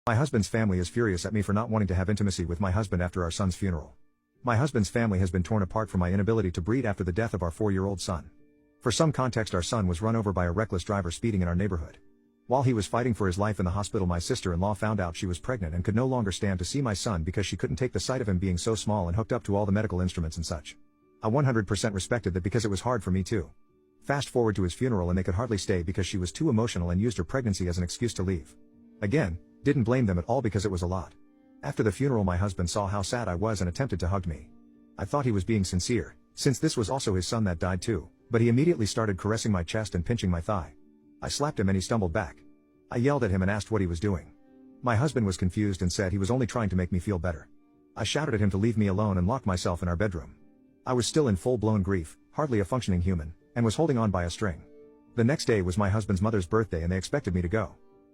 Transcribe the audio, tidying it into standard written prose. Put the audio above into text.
My husband's family is furious at me for not wanting to have intimacy with my husband after our son's funeral. My husband's family has been torn apart from my inability to breed after the death of our 4-year-old son. For some context, our son was run over by a reckless driver speeding in our neighborhood. While he was fighting for his life in the hospital, my sister-in-law found out she was pregnant and could no longer stand to see my son because she couldn't take the sight of him being so small and hooked up to all the medical instruments and such. I 100% respected that because it was hard for me too. Fast forward to his funeral and they could hardly stay because she was too emotional and used her pregnancy as an excuse to leave. Again, didn't blame them at all because it was a lot. After the funeral, my husband saw how sad I was and attempted to hug me. I thought he was being sincere, since this was also his son that died too, but he immediately started caressing my chest and pinching my thigh. I slapped him and he stumbled back. I yelled at him and asked what he was doing. My husband was confused and said he was only trying to make me feel better. I shouted at him to leave me alone and locked myself in our bedroom. I was still in full-blown grief, hardly a functioning human, and was holding on by a string. The next day was my husband's mother's birthday and they expected me to go.